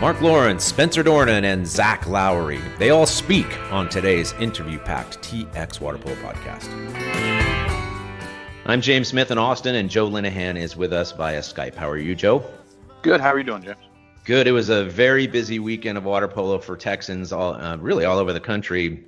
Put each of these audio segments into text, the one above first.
Mark Lawrence, Spencer Dornin, and Zach Lowery. They all speak on today's interview-packed TXWaterpolo podcast. I'm James Smith in Austin, and Joe Linehan is with us via Skype. How are you, Joe? Good. How are you doing, James? Good. It was a very busy weekend of water polo for Texans, really all over the country.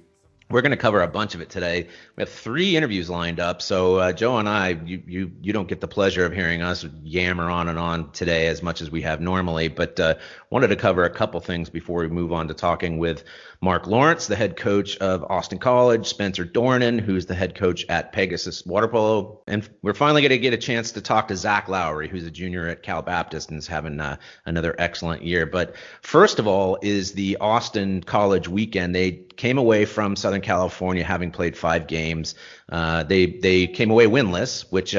We're going to cover a bunch of it today. We have 3 interviews lined up, so Joe and I, you don't get the pleasure of hearing us yammer on and on today as much as we have normally, but wanted to cover a couple things before we move on to talking with Mark Lawrence, the head coach of Austin College, Spencer Dornin, who's the head coach at Pegasus Water Polo, and we're finally going to get a chance to talk to Zach Lowery, who's a junior at Cal Baptist and is having another excellent year. But first of all is the Austin College weekend. They came away from Southern California having played 5 games. They came away winless, which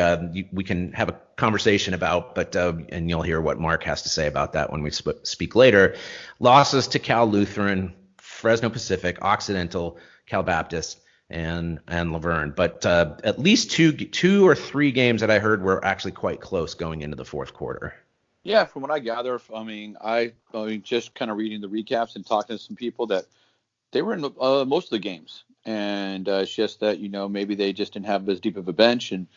we can have a conversation about, but and you'll hear what Mark has to say about that when we speak later. Losses to Cal Lutheran, Fresno Pacific, Occidental, Cal Baptist, and Laverne. But at least two or three games that I heard were actually quite close going into the fourth quarter. Yeah, from what I gather, I just kind of reading the recaps and talking to some people that they were in most of the games, and it's just that maybe they just didn't have as deep of a bench, and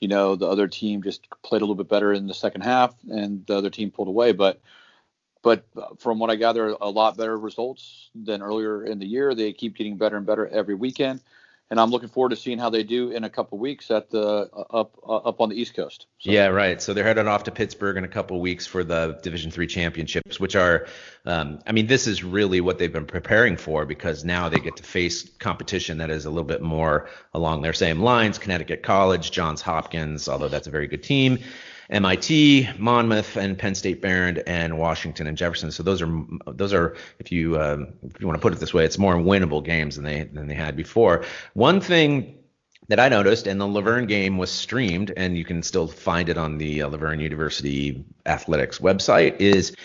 the other team just played a little bit better in the second half, and the other team pulled away. But from what I gather, a lot better results than earlier in the year. They keep getting better and better every weekend, and I'm looking forward to seeing how they do in a couple of weeks at the up on the East Coast. So. Yeah, right. So they're headed off to Pittsburgh in a couple of weeks for the Division III championships, which are, this is really what they've been preparing for, because now they get to face competition that is a little bit more along their same lines. Connecticut College, Johns Hopkins, although that's a very good team, MIT, Monmouth, and Penn State Behrend, and Washington and Jefferson. So those are if you want to put it this way, it's more winnable games than they had before. One thing that I noticed, and the Laverne game was streamed, and you can still find it on the Laverne University Athletics website, is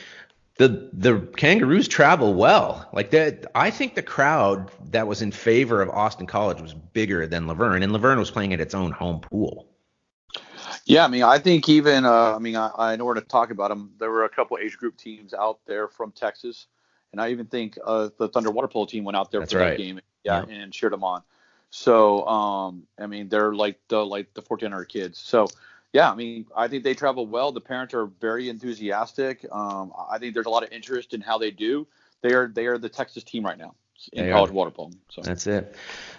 the Kangaroos travel well. Like that, I think the crowd that was in favor of Austin College was bigger than Laverne, and Laverne was playing at its own home pool. Yeah, I think even, I know where to talk about them. There were a couple age group teams out there from Texas, and I even think the Thunder Water Polo team went out there for that game, and cheered them on. So, they're like the 1,400 kids. So, yeah, I think they travel well. The parents are very enthusiastic. I think there's a lot of interest in how they do. They are the Texas team right now in college water polo. So that's it.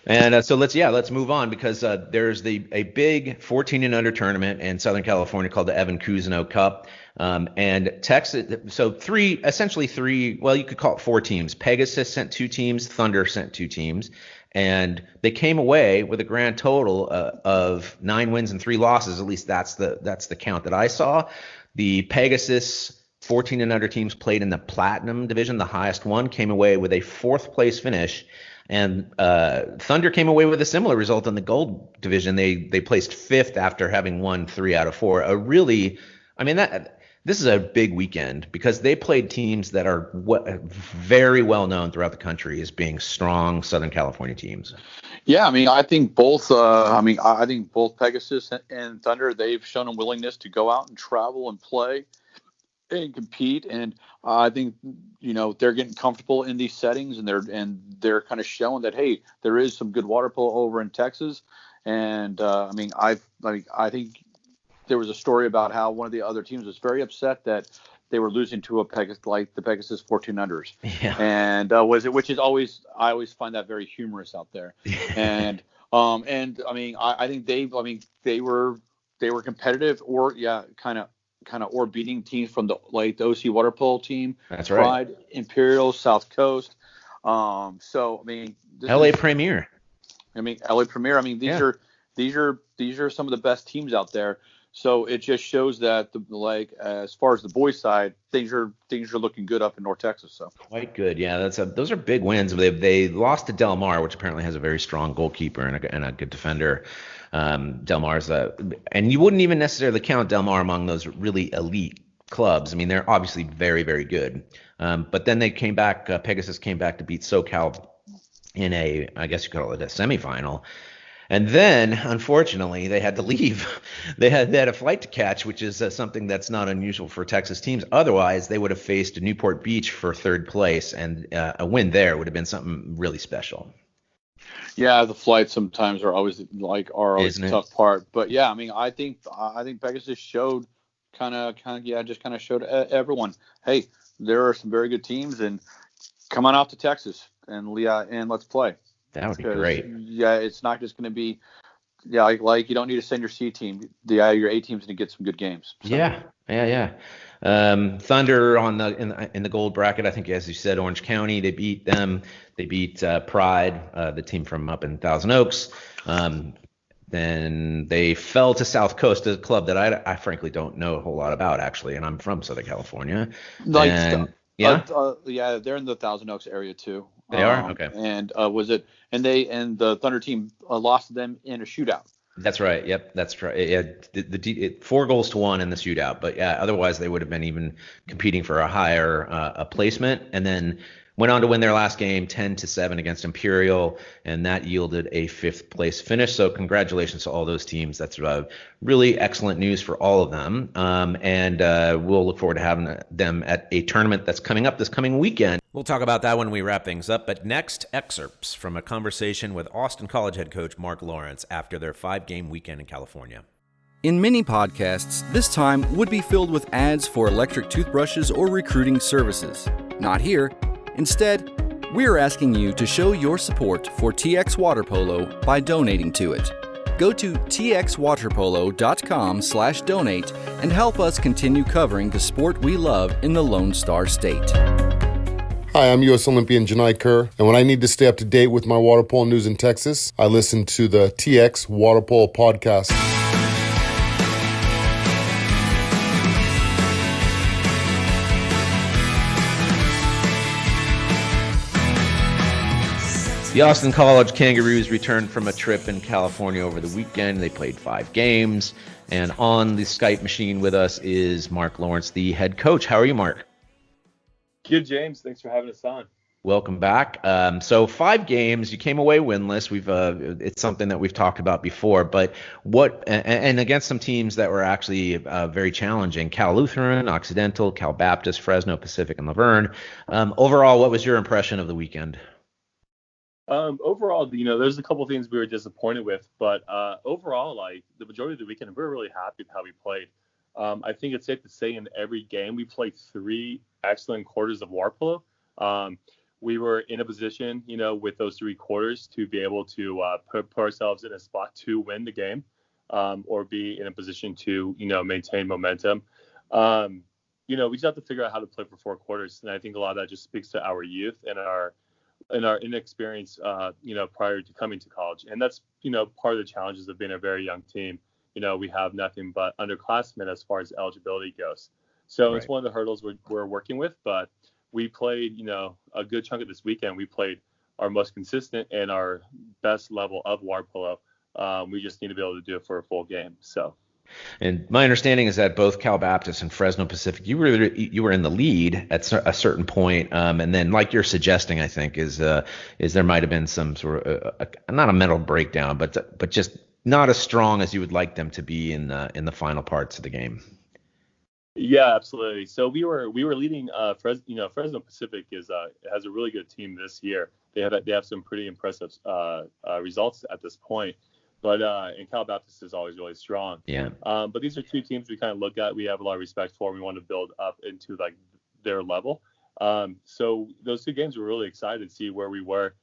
And so let's move on, because there's a big 14 and under tournament in Southern California called the Evan Cousineau Cup. And Texas, so essentially three, well, you could call it 4 teams. Pegasus sent 2 teams, Thunder sent 2 teams, and they came away with a grand total of 9 wins and 3 losses. At least that's the count that I saw. The Pegasus 14 and under teams played in the Platinum division, the highest one, came away with a 4th place finish. And Thunder came away with a similar result in the Gold division. They placed 5th after having won 3 out of 4. This is a big weekend, because they played teams that are very well known throughout the country as being strong Southern California teams. Yeah, I think both. I think both Pegasus and Thunder, they've shown a willingness to go out and travel and play and compete, and I think they're getting comfortable in these settings, and they're kind of showing that, hey, there is some good water polo over in Texas. And I think there was a story about how one of the other teams was very upset that they were losing to a Pegasus, like the Pegasus 14 unders. Yeah. And I always find that very humorous out there. And I think they were competitive, or or beating teams from the OC water polo team. That's right. Pride, Imperial, South Coast. LA Premier. LA Premier. These are some of the best teams out there. So it just shows that as far as the boys side, things are looking good up in North Texas. So quite good. Yeah, those are big wins. They lost to Del Mar, which apparently has a very strong goalkeeper and a good defender. Del Mar's and you wouldn't even necessarily count Del Mar among those really elite clubs. They're obviously very, very good. But then they came back. Pegasus came back to beat SoCal in I guess you could call it a semifinal. And then, unfortunately, they had to leave. They had a flight to catch, which is something that's not unusual for Texas teams. Otherwise, they would have faced Newport Beach for third place, and a win there would have been something really special. Yeah, the flights sometimes are always Isn't the it? tough part. But yeah, I mean, I think Pegasus showed just kind of showed everyone, hey, there are some very good teams, and come on out to Texas and let's play. That would be Because great. yeah, it's not just going to be like you don't need to send your C team. Your A team's going to get some good games. So Yeah, yeah, yeah. Thunder on in the gold bracket. I think, as you said, Orange County. They beat them. They beat Pride, the team from up in Thousand Oaks. Then they fell to South Coast, a club that I frankly don't know a whole lot about, actually, and I'm from Southern California. like And yeah, yeah, they're in the Thousand Oaks area too. they are okay. And was it and the Thunder team lost to them in a shootout. That's right. Yep, that's right. Yeah, 4 goals to 1 in the shootout, but yeah, otherwise they would have been even competing for a higher a placement, and then went on to win their last game 10-7 against Imperial, and that yielded a 5th place finish. So congratulations to all those teams. That's really excellent news for all of them, and we'll look forward to having them at a tournament that's coming up this coming weekend. We'll talk about that when we wrap things up, but next, excerpts from a conversation with Austin College head coach Mark Lawrence after their 5-game weekend in California. In many podcasts, this time would be filled with ads for electric toothbrushes or recruiting services. Not here. Instead, we're asking you to show your support for TXWaterpolo by donating to it. Go to txwaterpolo.com/donate and help us continue covering the sport we love in the Lone Star State. Hi, I'm U.S. Olympian Janai Kerr, and when I need to stay up to date with my water polo news in Texas, I listen to the TX Water Polo podcast. The Austin College Kangaroos returned from a trip in California over the weekend. They played 5 games, and on the Skype machine with us is Mark Lawrence, the head coach. How are you, Mark? Good, James. Thanks for having us on. Welcome back. So 5 games, you came away winless. It's something that we've talked about before, but and against some teams that were actually very challenging: Cal Lutheran, Occidental, Cal Baptist, Fresno Pacific, and Laverne. Overall, what was your impression of the weekend? Overall, there's a couple things we were disappointed with, but overall, like the majority of the weekend, we were really happy with how we played. I think it's safe to say in every game we played 3 excellent quarters of water polo. We were in a position, with those 3 quarters to be able to put ourselves in a spot to win the game, or be in a position to, maintain momentum. We just have to figure out how to play for 4 quarters, and I think a lot of that just speaks to our youth and our inexperience, prior to coming to college. And that's, part of the challenges of being a very young team. We have nothing but underclassmen as far as eligibility goes. So Right. It's one of the hurdles we're working with, but we played, a good chunk of this weekend. We played our most consistent and our best level of water polo. We just need to be able to do it for a full game. So. And my understanding is that both Cal Baptist and Fresno Pacific, you were in the lead at a certain point, and then, like you're suggesting, I think is there might have been some sort of not a mental breakdown, but just not as strong as you would like them to be in the final parts of the game. Yeah, absolutely. So we were leading. Fresno Pacific has a really good team this year. They have some pretty impressive results at this point. But and Cal Baptist is always really strong. Yeah. But these are 2 teams we kind of look at. We have a lot of respect for. We want to build up into like their level. So those 2 games, we're really excited to see where we were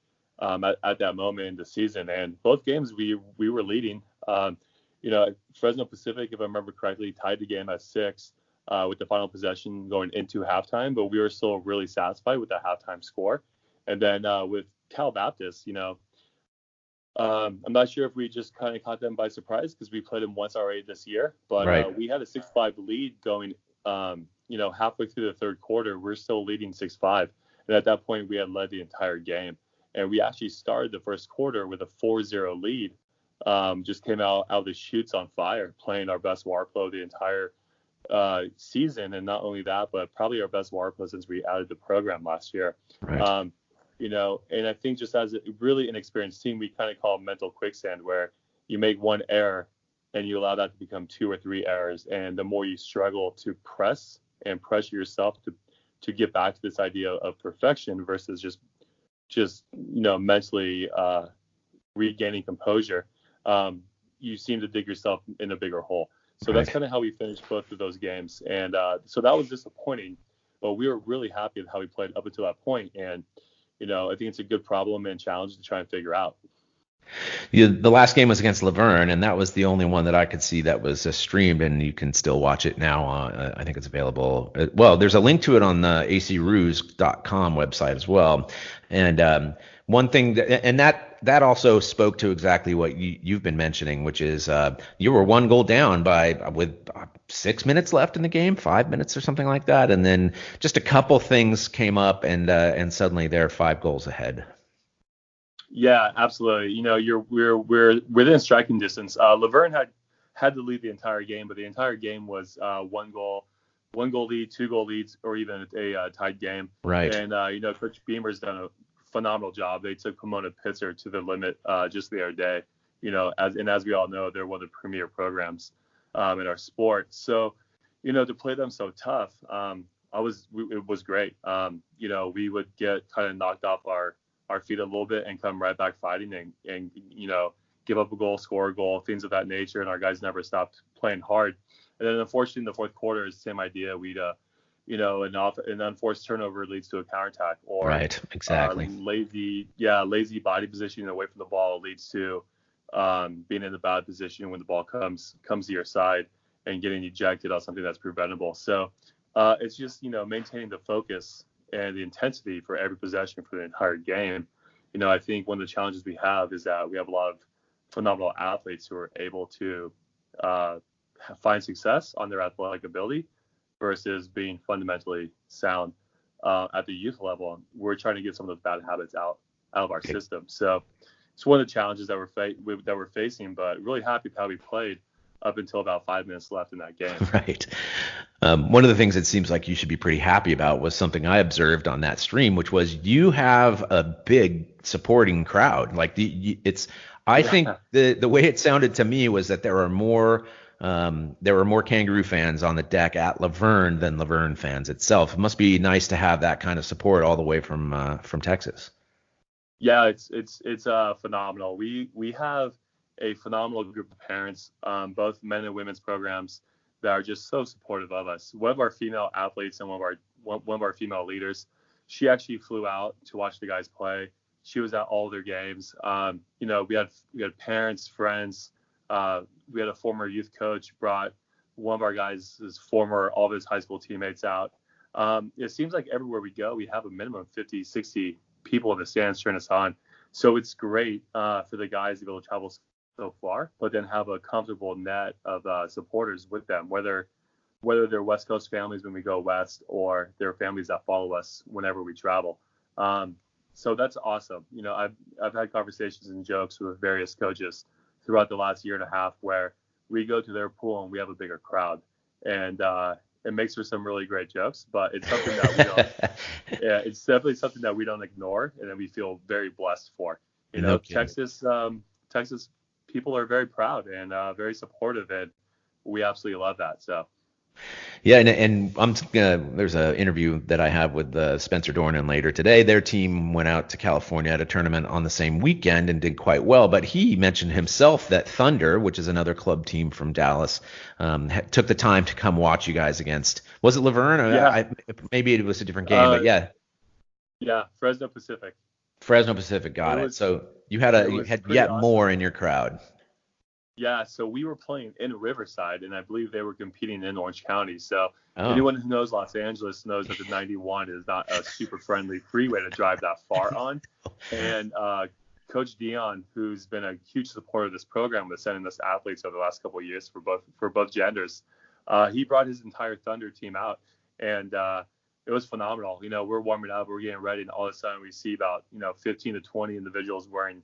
at that moment in the season. And both games we were leading. Fresno Pacific, if I remember correctly, tied the game at 6 with the final possession going into halftime. But we were still really satisfied with the halftime score. And then with Cal Baptist, I'm not sure if we just kind of caught them by surprise because we played them once already this year, but Right. We had a 6-5 lead going, halfway through the 3rd quarter. We're still leading 6-5. And at that point, we had led the entire game. And we actually started the 1st quarter with a 4-0 lead. Just came out of the chutes on fire, playing our best water polo the entire season. And not only that, but probably our best water polo since we added the program last year. Right. And I think just as a really inexperienced team, we kind of call it mental quicksand, where you make one error and you allow that to become 2 or 3 errors. And the more you struggle to press and pressure yourself to get back to this idea of perfection versus just mentally regaining composure, you seem to dig yourself in a bigger hole. So that's kind of how we finished both of those games. And so that was disappointing, but we were really happy with how we played up until that point. And, I think it's a good problem and challenge to try and figure out. The last game was against Laverne, and that was the only one that I could see that was streamed, and you can still watch it now. I think it's available. Well, there's a link to it on the acruse.com website as well. And one thing that also spoke to exactly what you've been mentioning, which is you were 1 goal down with 6 minutes left in the game, 5 minutes or something like that, and then just a couple things came up, and suddenly they're 5 goals ahead. Yeah, absolutely. We're within striking distance. Laverne had to lead the entire game, but the entire game was 1 goal lead, 2 goal leads, or even a tied game. Right. And Coach Beamer's done a phenomenal job. They took Pomona Pitzer to the limit just the other day. As we all know, they're one of the premier programs in our sport. So, to play them so tough, it was great. We would get kind of knocked off our feet a little bit and come right back fighting and give up a goal, score a goal, things of that nature. And our guys never stopped playing hard. And then unfortunately in the fourth quarter is the same idea. We'd, an unforced turnover leads to a counterattack, or right, exactly. Lazy body positioning away from the ball leads to being in a bad position when the ball comes to your side and getting ejected on something that's preventable. So it's just, maintaining the focus and the intensity for every possession for the entire game. I think one of the challenges we have is that we have a lot of phenomenal athletes who are able to find success on their athletic ability versus being fundamentally sound at the youth level. We're trying to get some of those bad habits out of our system. So it's one of the challenges that we're facing, but really happy with how we played up until about 5 minutes left in that game. Right. One of the things it seems like you should be pretty happy about was something I observed on that stream, which was you have a big supporting crowd. Like I think the way it sounded to me was that there were more Kangaroo fans on the deck at Laverne than Laverne fans itself. It must be nice to have that kind of support all the way from Texas. Yeah, it's phenomenal. We have a phenomenal group of parents, both men and women's programs, that are just so supportive of us. One of our female athletes and one of our female leaders, she actually flew out to watch the guys play. She was at all their games. We had parents, friends. We had a former youth coach brought one of our guys' all of his high school teammates out. It seems like everywhere we go, we have a minimum of 50, 60 people in the stands cheering us on. So it's great for the guys to be able to travel so far, but then have a comfortable net of supporters with them, whether they're West Coast families when we go west or they're families that follow us whenever we travel. So that's awesome. I've had conversations and jokes with various coaches throughout the last year and a half where we go to their pool and we have a bigger crowd, and it makes for some really great jokes, but it's something that we don't, it's definitely something that we don't ignore and that we feel very blessed for. Texas people are very proud and very supportive, and we absolutely love that. So. Yeah, and there's an interview that I have with Spencer Dornin later today. Their team went out to California at a tournament on the same weekend and did quite well. But he mentioned himself that Thunder, which is another club team from Dallas, took the time to come watch you guys against. Was it Laverne? Yeah. Maybe it was a different game, but yeah. Yeah, Fresno Pacific. Got it. So you had yet awesome. More in your crowd. Yeah, so we were playing in Riverside, and I believe they were competing in Orange County. So anyone who knows Los Angeles knows that the 91 is not a super friendly freeway to drive that far on. And Coach Dion, who's been a huge supporter of this program with sending us athletes over the last couple of years for both genders, he brought his entire Thunder team out, and it was phenomenal. We're warming up, we're getting ready, and all of a sudden we see about 15 to 20 individuals wearing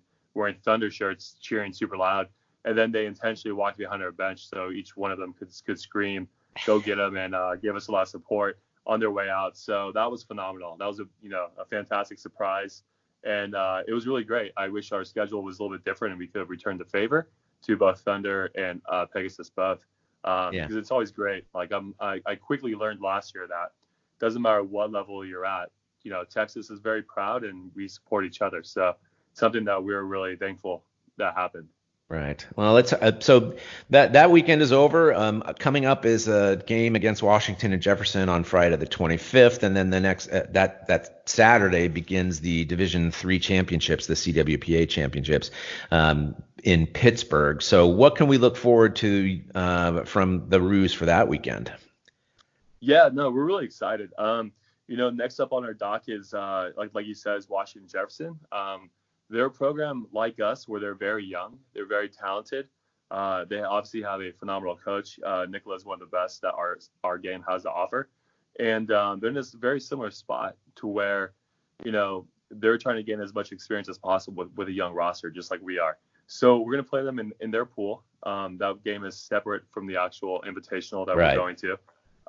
Thunder shirts, cheering super loud. And then they intentionally walked behind our bench so each one of them could scream, go get them, and give us a lot of support on their way out. So that was phenomenal. That was a fantastic surprise, and it was really great. I wish our schedule was a little bit different and we could have returned the favor to both Thunder and Pegasus both. Yeah. Because it's always great. Like I quickly learned last year that doesn't matter what level you're at, Texas is very proud and we support each other. So something that we're really thankful that happened. Right. Well, let's. So that weekend is over. Coming up is a game against Washington and Jefferson on Friday the 25th, and then the next that Saturday begins the Division III championships, the CWPA championships, in Pittsburgh. So, what can we look forward to from the Roos for that weekend? Yeah, no, we're really excited. Next up on our dock is like you said, is Washington Jefferson. Their program, like us, where they're very young, they're very talented. They obviously have a phenomenal coach. Nicola is one of the best that our game has to offer. And they're in this very similar spot to where, they're trying to gain as much experience as possible with a young roster, just like we are. So we're going to play them in their pool. That game is separate from the actual invitational that we're going to.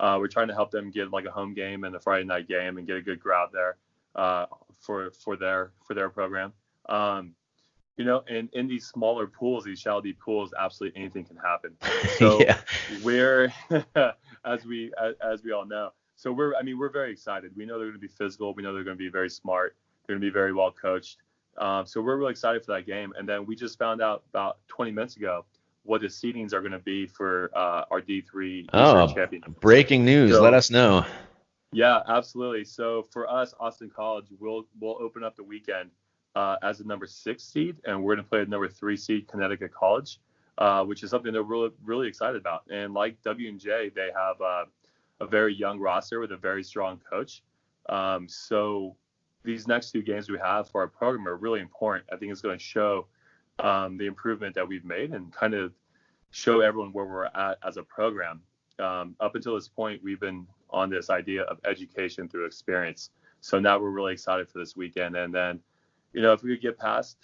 We're trying to help them get like a home game and a Friday night game and get a good crowd there for their program. And in these smaller pools, these shallow deep pools, absolutely anything can happen. So we're, as we all know, so we're very excited. We know they're going to be physical. We know they're going to be very smart. They're going to be very well coached. So we're really excited for that game. And then we just found out about 20 minutes ago what the seedings are going to be for our D3 championship. Breaking news. So, let us know. Yeah, absolutely. So for us, Austin College, we'll open up the weekend as a number 6 seed, and we're going to play a number 3 seed, Connecticut College, which is something they're really, really excited about. And like W&J, they have a very young roster with a very strong coach. So these next 2 games we have for our program are really important. I think it's going to show the improvement that we've made and kind of show everyone where we're at as a program. Up until this point, we've been on this idea of education through experience. So now we're really excited for this weekend. And then, if we could get past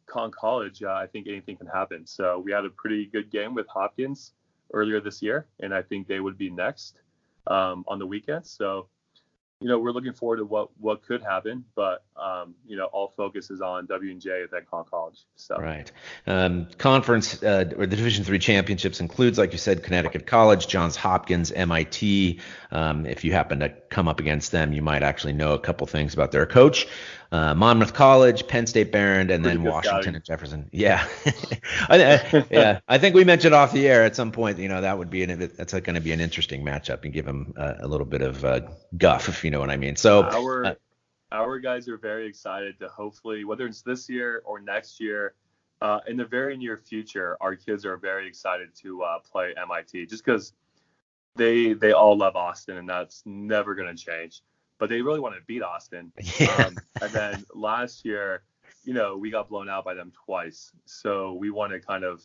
Con College, I think anything can happen. So we had a pretty good game with Hopkins earlier this year, and I think they would be next on the weekend. So, we're looking forward to what could happen, but all focus is on W&J at that Con College. So right, conference or the Division III championships includes, like you said, Connecticut College, Johns Hopkins, MIT. If you happen to come up against them, you might actually know a couple things about their coach. Monmouth College, Penn State Barron, and then Washington and Jefferson. Yeah, I think we mentioned off the air at some point. That would be that's going to be an interesting matchup and give them a little bit of guff, if you know what I mean. So our guys are very excited to hopefully, whether it's this year or next year, in the very near future, our kids are very excited to play MIT, just because they all love Austin, and that's never going to change. But they really want to beat Austin. Yeah. And then last year, we got blown out by them twice. So we want to kind of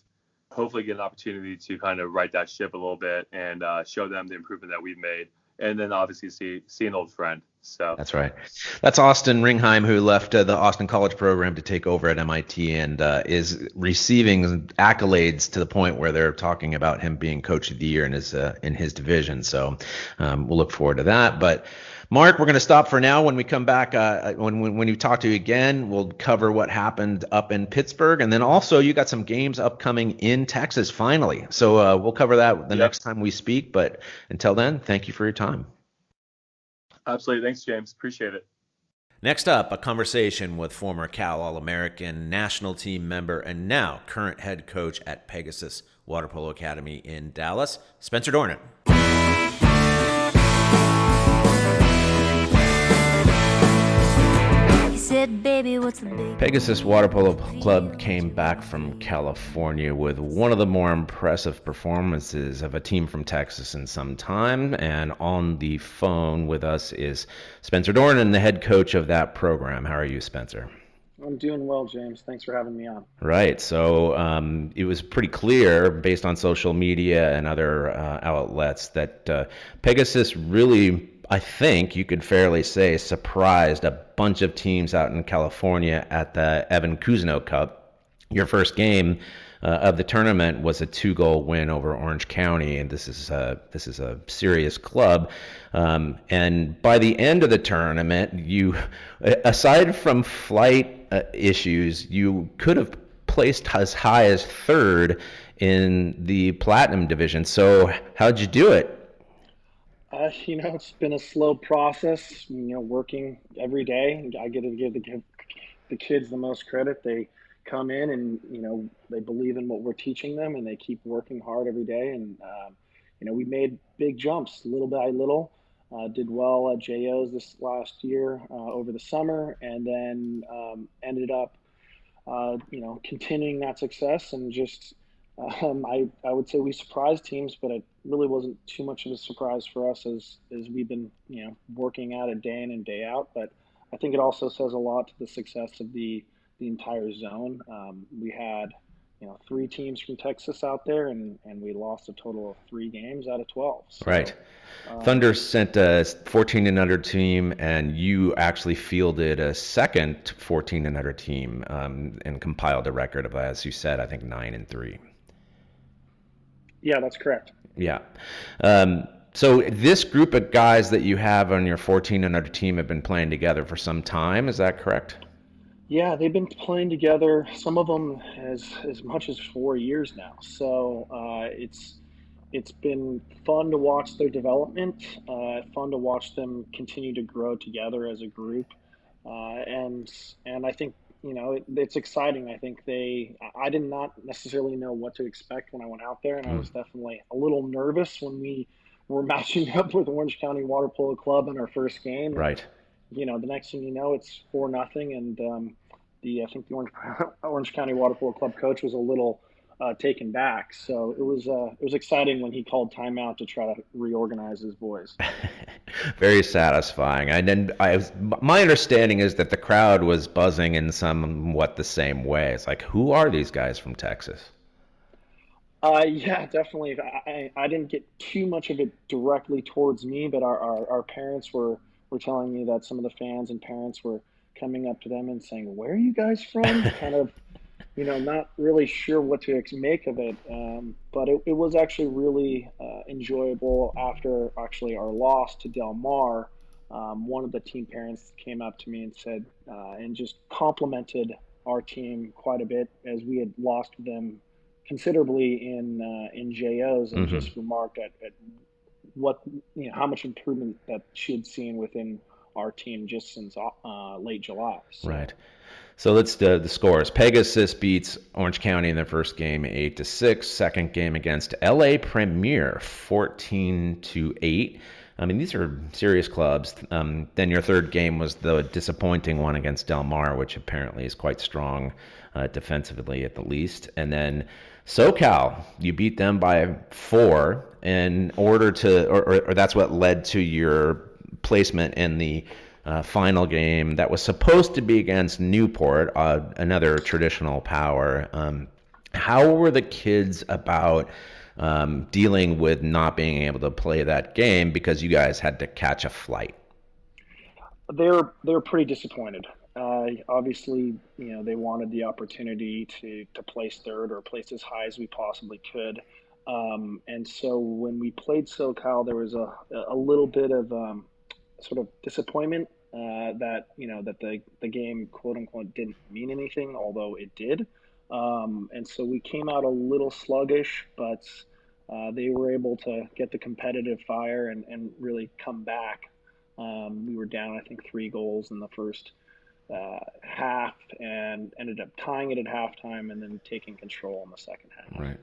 hopefully get an opportunity to kind of right that ship a little bit and show them the improvement that we've made. And then obviously see an old friend. So that's right. That's Austin Ringheim, who left the Austin College program to take over at MIT and is receiving accolades to the point where they're talking about him being coach of the year in his division. So we'll look forward to that. But Mark, we're going to stop for now. When we come back, when we talk to you again, we'll cover what happened up in Pittsburgh. And then also you got some games upcoming in Texas finally. So we'll cover that the next time we speak. But until then, thank you for your time. Absolutely. Thanks, James. Appreciate it. Next up, a conversation with former Cal All-American, national team member, and now current head coach at Pegasus Water Polo Academy in Dallas, Spencer Dornin. Said, baby, what's the big Pegasus Water Polo Club came back from California with one of the more impressive performances of a team from Texas in some time. And on the phone with us is Spencer Dornin, the head coach of that program. How are you, Spencer? I'm doing well, James. Thanks for having me on. Right. So it was pretty clear based on social media and other outlets that Pegasus really, I think you could fairly say, surprised a bunch of teams out in California at the Evan Cousineau Cup. Your first game of the tournament was a 2-goal win over Orange County, and this is a serious club. And by the end of the tournament, you, aside from flight issues, you could have placed as high as third in the Platinum division. So how'd you do it? It's been a slow process, working every day. I get to give the kids the most credit. They come in and, they believe in what we're teaching them, and they keep working hard every day. And, we made big jumps little by little. Did well at JOs this last year over the summer, and then ended up, continuing that success. And just, I would say we surprised teams, but it really wasn't too much of a surprise for us as we've been, working at it day in and day out. But I think it also says a lot to the success of the entire zone. We had, 3 teams from Texas out there, and we lost a total of 3 games out of 12. So, right. Thunder sent a 14 and under team, and you actually fielded a second 14 and under team, and compiled a record of, as you said, I think 9-3. Yeah, that's correct. Yeah. So this group of guys that you have on your 14 and under team have been playing together for some time. Is that correct? Yeah, they've been playing together, some of them as much as 4 years now. So it's been fun to watch their development, fun to watch them continue to grow together as a group. And I think, it's exciting. I think I did not necessarily know what to expect when I went out there, and I was definitely a little nervous when we were matching up with Orange County Water Polo Club in our first game. Right. The next thing you know, it's 4-0, and I think the Orange County Water Polo Club coach was a little taken back. So it was exciting when he called timeout to try to reorganize his boys. Very satisfying. And then my understanding is that the crowd was buzzing in somewhat the same way. It's like, who are these guys from Texas? Yeah, definitely. I didn't get too much of it directly towards me, but our parents were telling me that some of the fans and parents were coming up to them and saying, "Where are you guys from?" Kind of, not really sure what to make of it. But it was actually really enjoyable. After actually our loss to Del Mar, one of the team parents came up to me and said, and just complimented our team quite a bit, as we had lost them considerably in JOs, and just remarked at what, how much improvement that she had seen within our team just since late July. So. Right. So let's the scores. Pegasus beats Orange County in their first game 8-6. Second game against LA Premier 14-8. I mean, these are serious clubs. Then your third game was the disappointing one against Del Mar, which apparently is quite strong defensively at the least. And then SoCal, you beat them by 4 in order to, or that's what led to your placement in the final game that was supposed to be against Newport, another traditional power. How were the kids about dealing with not being able to play that game because you guys had to catch a flight? They're pretty disappointed. Obviously, they wanted the opportunity to place third or place as high as we possibly could. And so when we played SoCal, there was a little bit of sort of disappointment that the game, quote unquote, didn't mean anything, although it did. And so we came out a little sluggish, but they were able to get the competitive fire and really come back. We were down, I think, 3 goals in the first half, and ended up tying it at halftime, and then taking control in the second half, right,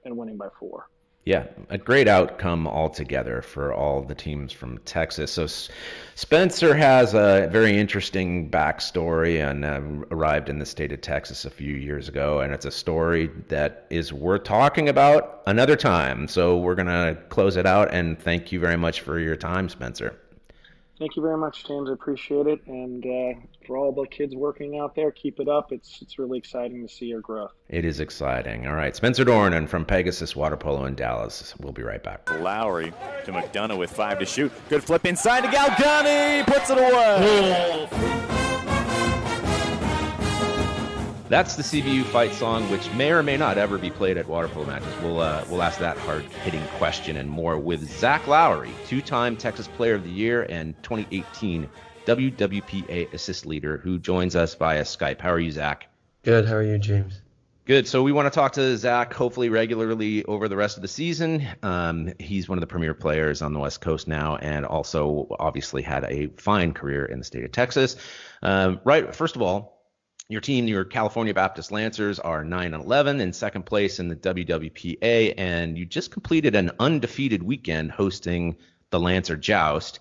and winning by 4. Yeah, a great outcome altogether for all the teams from Texas. So Spencer has a very interesting backstory and arrived in the state of Texas a few years ago, and it's a story that is worth talking about another time. So we're going to close it out, and thank you very much for your time, Spencer. Thank you very much, James. I appreciate it. And for all the kids working out there, keep it up. It's really exciting to see your growth. It is exciting. All right, Spencer Dornin from Pegasus Water Polo in Dallas. We'll be right back. Lowery to McDonough with 5 to shoot. Good flip inside to Galgani. Puts it away. That's the CVU fight song, which may or may not ever be played at water polo matches. We'll ask that hard-hitting question and more with Zach Lowery, 2-time Texas Player of the Year and 2018 WWPA assist leader, who joins us via Skype. How are you, Zach? Good. How are you, James? Good. So we want to talk to Zach hopefully regularly over the rest of the season. He's one of the premier players on the West Coast now, and also obviously had a fine career in the state of Texas. Right. First of all, your team, your California Baptist Lancers, are 9-11 in second place in the WWPA, and you just completed an undefeated weekend hosting the Lancer Joust.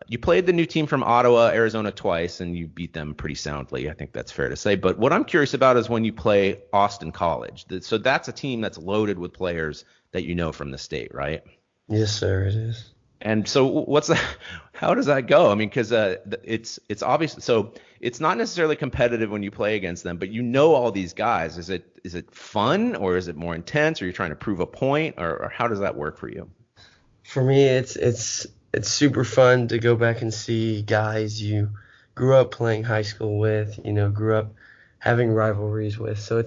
You played the new team from Ottawa, Arizona twice, and you beat them pretty soundly. I think that's fair to say. But what I'm curious about is when you play Austin College. So that's a team that's loaded with players that you know from the state, right? Yes, sir, it is. And so what's that? How does that go? I mean, because it's obvious. So it's not necessarily competitive when you play against them, but you know all these guys. Is it fun, or is it more intense? Or are you trying to prove a point, or how does that work for you? For me, it's super fun to go back and see guys you grew up playing high school with, grew up having rivalries with. So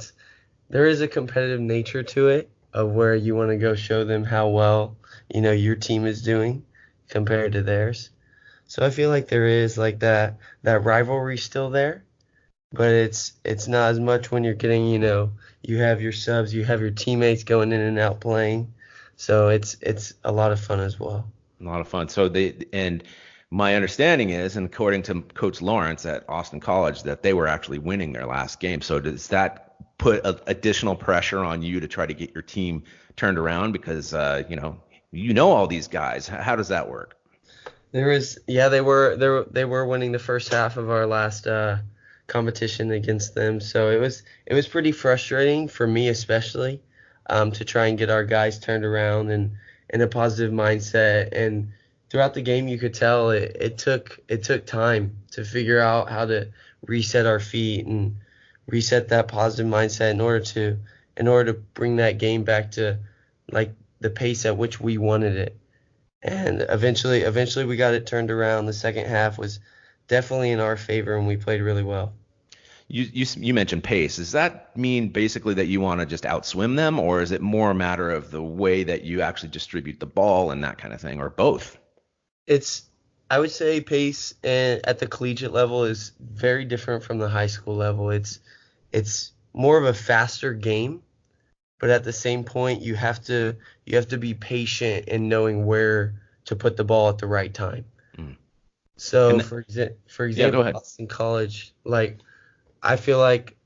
there is a competitive nature to it, of where you want to go show them how well, your team is doing compared to theirs. So I feel like there is like that rivalry still there, but it's not as much when you're getting, you have your subs, you have your teammates going in and out playing. So it's a lot of fun as well. A lot of fun. So my understanding is, and according to Coach Lawrence at Austin College, that they were actually winning their last game. So does that put additional pressure on you to try to get your team turned around? Because you know all these guys. How does that work? They were winning the first half of our last competition against them. So it was pretty frustrating for me, especially to try and get our guys turned around and in a positive mindset. And throughout the game, you could tell it took time to figure out how to reset our feet and reset that positive mindset in order to bring that game back to like the pace at which we wanted it. And eventually we got it turned around. The second half was definitely in our favor, and we played really well. You mentioned pace. Does that mean basically that you want to just outswim them, or is it more a matter of the way that you actually distribute the ball and that kind of thing, or both? I would say pace at the collegiate level is very different from the high school level. It's more of a faster game, but at the same point you have to be patient in knowing where to put the ball at the right time. So for example, Boston College, like I feel like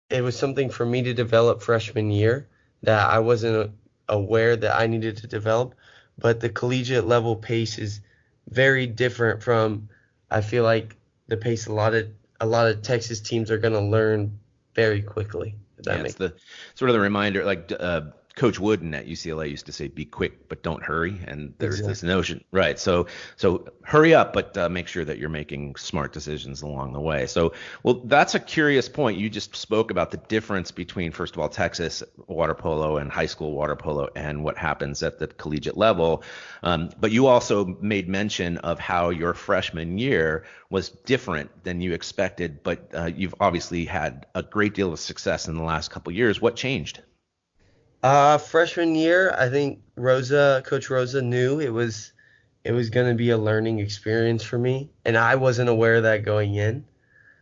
it was something for me to develop freshman year that I wasn't aware that I needed to develop, but the collegiate level pace is very different from, I feel like, the pace a lot of Texas teams are going to learn very quickly. It's the sort of the reminder, like Coach Wooden at UCLA used to say, "Be quick, but don't hurry." And there's this notion, right? So hurry up, but make sure that you're making smart decisions along the way. So, well, that's a curious point. You just spoke about the difference between, first of all, Texas water polo and high school water polo and what happens at the collegiate level. But you also made mention of how your freshman year was different than you expected, but you've obviously had a great deal of success in the last couple of years. What changed? Freshman year, I think Coach Rosa knew it was going to be a learning experience for me, and I wasn't aware of that going in.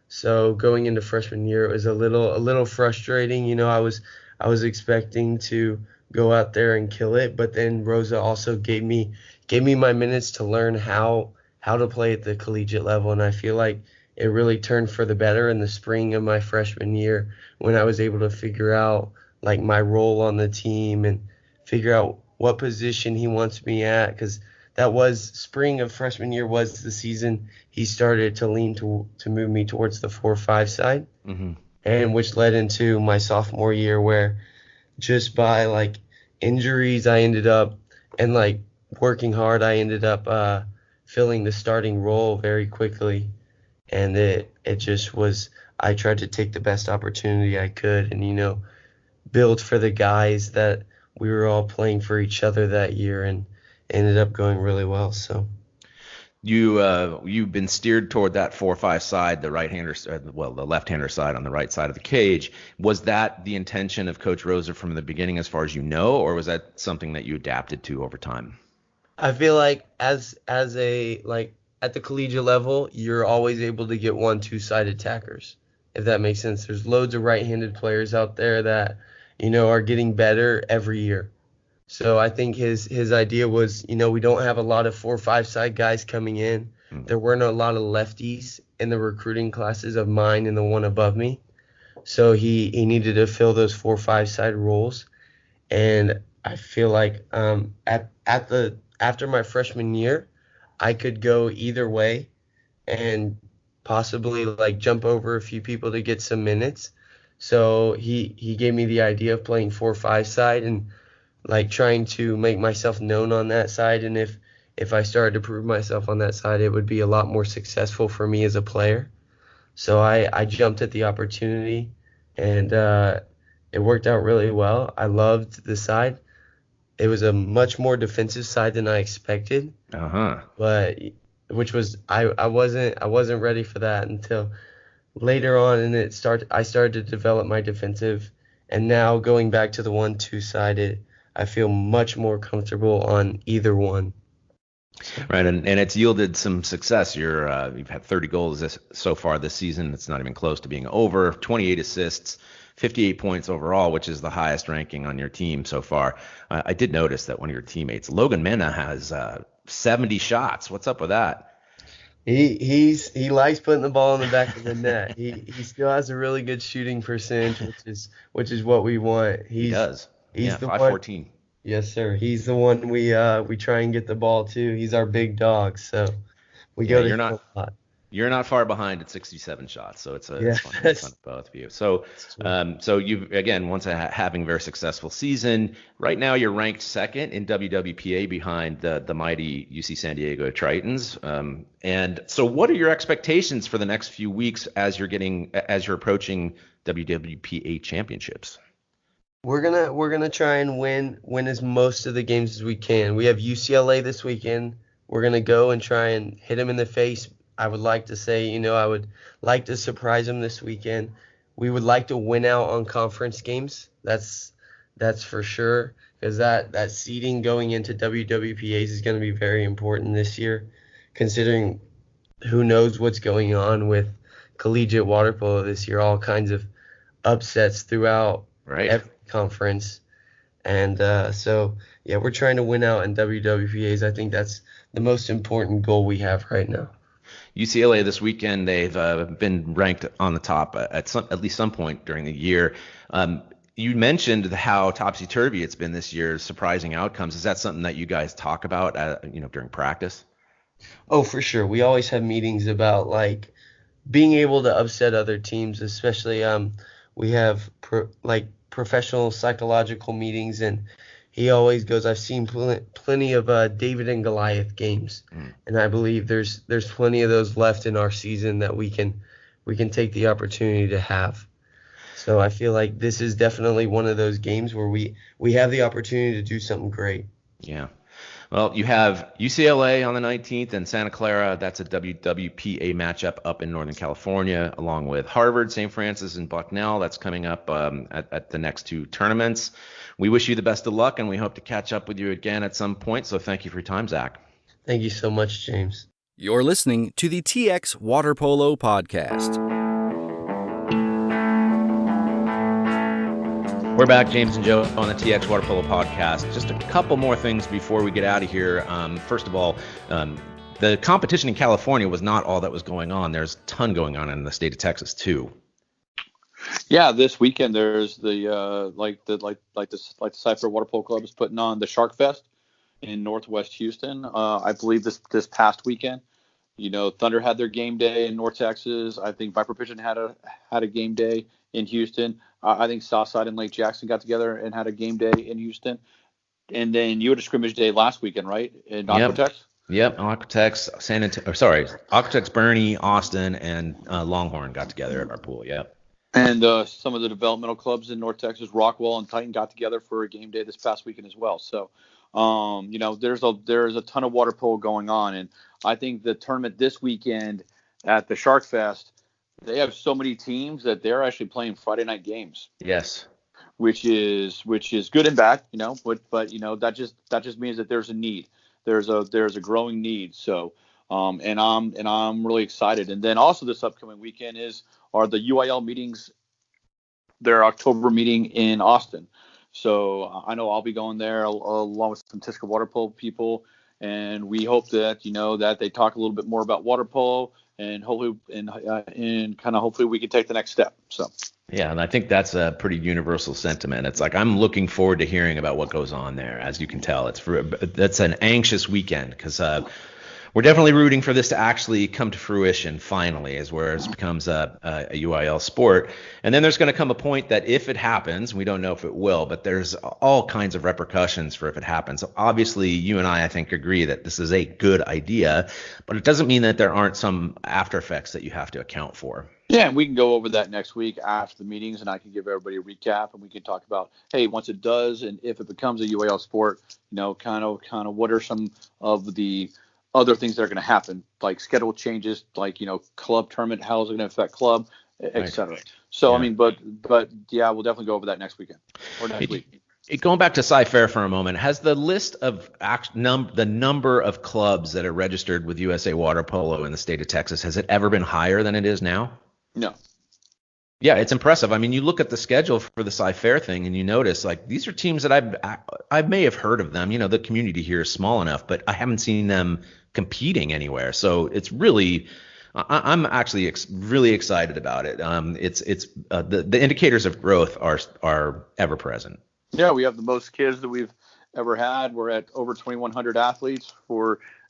So going into freshman year, it was a little frustrating. I was expecting to go out there and kill it, but then Rosa also gave me my minutes to learn how to play at the collegiate level, and I feel like it really turned for the better in the spring of my freshman year when I was able to figure out like my role on the team and figure out what position he wants me at, because that was spring of freshman year was the season he started to lean to move me towards the 4-5 side, and which led into my sophomore year where just by like injuries I ended up and like working hard I ended up filling the starting role very quickly, and it just was, I tried to take the best opportunity I could and build for the guys that we were all playing for each other that year, and ended up going really well. So you've been steered toward that 4-5 side, the the left-hander side on the right side of the cage. Was that the intention of Coach Rosa from the beginning, as far as you know, or was that something that you adapted to over time? I feel like as a like at the collegiate level, you're always able to get 1-2-sided attackers. if that makes sense. There's loads of right-handed players out there that, are getting better every year. So I think his idea was, we don't have a lot of 4-5 side guys coming in. There weren't a lot of lefties in the recruiting classes of mine and the one above me. So he needed to fill those 4-5 side roles. And I feel like after my freshman year, I could go either way and possibly like jump over a few people to get some minutes. So he gave me the idea of playing 4-5 side and like trying to make myself known on that side. And if I started to prove myself on that side, it would be a lot more successful for me as a player. So I jumped at the opportunity, and it worked out really well. I loved the side. It was a much more defensive side than I expected. But which was I wasn't ready for that until later on, and I started to develop my defensive, and now going back to the 1-2 side, I feel much more comfortable on either one. Right, and it's yielded some success. You've had 30 goals so far this season. It's not even close to being over. 28 assists, 58 points overall, which is the highest ranking on your team so far. I did notice that one of your teammates, Logan Mena, has 70 shots. What's up with that? He likes putting the ball in the back of the net. He still has a really good shooting percentage, which is what we want. He does. He's the 514. One, yes, sir. He's the one we try and get the ball to. He's our big dog, so we go to him a lot. You're not far behind at 67 shots, so it's fun for both of you. So, you again having a very successful season. Right now, you're ranked second in WWPA behind the mighty UC San Diego Tritons. And so, what are your expectations for the next few weeks as you're approaching WWPA championships? We're gonna try and win as most of the games as we can. We have UCLA this weekend. We're gonna go and try and hit them in the face. I would like to say, I would like to surprise them this weekend. We would like to win out on conference games. That's for sure, because that seeding going into WWPAs is going to be very important this year, considering who knows what's going on with collegiate water polo this year. All kinds of upsets throughout every conference. And we're trying to win out in WWPAs. I think that's the most important goal we have right now. UCLA this weekend, they've been ranked on the top at least some point during the year. You mentioned how topsy-turvy it's been this year, surprising outcomes. Is that something that you guys talk about, during practice? Oh, for sure. We always have meetings about like being able to upset other teams, especially we have professional psychological meetings, and he always goes, I've seen plenty of David and Goliath games, and I believe there's plenty of those left in our season that we can take the opportunity to have. So I feel like this is definitely one of those games where we have the opportunity to do something great. Yeah. Well, you have UCLA on the 19th and Santa Clara. That's a WWPA matchup up in Northern California, along with Harvard, St. Francis, and Bucknell. That's coming up at the next two tournaments. We wish you the best of luck, and we hope to catch up with you again at some point. So thank you for your time, Zach. Thank you so much, James. You're listening to the TXWaterpolo podcast. We're back, James and Joe, on the TXWaterpolo podcast. Just a couple more things before we get out of here. First of all, the competition in California was not all that was going on. There's a ton going on in the state of Texas too. Yeah, this weekend there's the the Cypher Water Polo Club is putting on the Shark Fest in Northwest Houston. I believe this past weekend. Thunder had their game day in North Texas. I think Viper Pigeon had a game day in Houston. I think Southside and Lake Jackson got together and had a game day in Houston. And then you had a scrimmage day last weekend, right? In Aquatex? Yep, Aquatex, Aquatex, Bernie, Austin, and Longhorn got together at our pool. Yep. And some of the developmental clubs in North Texas, Rockwell and Titan, got together for a game day this past weekend as well. So, there's a ton of water polo going on, and I think the tournament this weekend at the Shark Fest, they have so many teams that they're actually playing Friday night games. Yes. Which is good and bad, but that just means that there's a need. There's a growing need. So And I'm really excited. And then also this upcoming weekend are the UIL meetings, their October meeting in Austin. So I know I'll be going there along with some TXWaterpolo people, and we hope that that they talk a little bit more about water polo, and hopefully hopefully we can take the next step. So. Yeah, and I think that's a pretty universal sentiment. It's like I'm looking forward to hearing about what goes on there. As you can tell, that's an anxious weekend because we're definitely rooting for this to actually come to fruition finally, as where it becomes a UIL sport. And then there's going to come a point that if it happens, we don't know if it will, but there's all kinds of repercussions for if it happens. So obviously, you and I think, agree that this is a good idea, but it doesn't mean that there aren't some after effects that you have to account for. Yeah, and we can go over that next week after the meetings, and I can give everybody a recap, and we can talk about, hey, once it does, and if it becomes a UIL sport, kind of what are some of the other things that are going to happen, like schedule changes, like club tournament, how is it going to affect club, etc. So yeah. But yeah, we'll definitely go over that next weekend or next week. Going back to Sci-Fair for a moment, has the list of the number of clubs that are registered with USA Water Polo in the state of Texas, has it ever been higher than it is now? No. Yeah, it's impressive. I mean, you look at the schedule for the Sci-Fair thing, and you notice like these are teams that I may have heard of them. The community here is small enough, but I haven't seen them competing anywhere. So it's really, I'm actually really excited about it. It's the indicators of growth are ever present. Yeah, we have the most kids that we've ever had. We're at over 2,100 athletes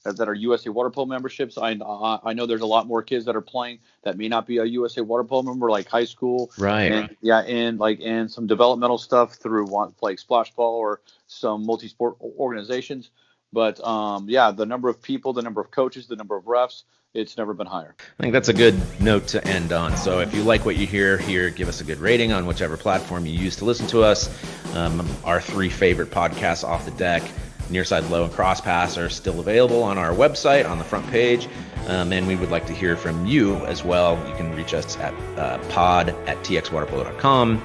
that are USA Water Polo memberships. I know there's a lot more kids that are playing that may not be a USA Water Polo member, like high school. Right. And some developmental stuff through like splash ball or some multi-sport organizations. But the number of people, the number of coaches, the number of refs, it's never been higher. I think that's a good note to end on. So if you like what you hear here, give us a good rating on whichever platform you use to listen to us. Our 3 favorite podcasts, Off the Deck, Nearside Low, and Cross Pass, are still available on our website on the front page. And we would like to hear from you as well. You can reach us at pod@txwaterpolo.com.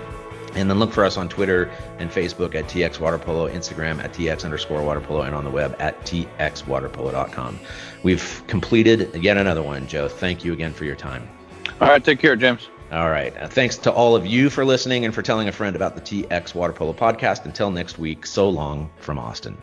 And then look for us on Twitter and Facebook at TXWaterpolo, Instagram at TX_waterpolo, and on the web at TXWaterpolo.com. We've completed yet another one, Joe. Thank you again for your time. All right, take care, James. All right. Thanks to all of you for listening and for telling a friend about the TX Water Polo podcast. Until next week, so long from Austin.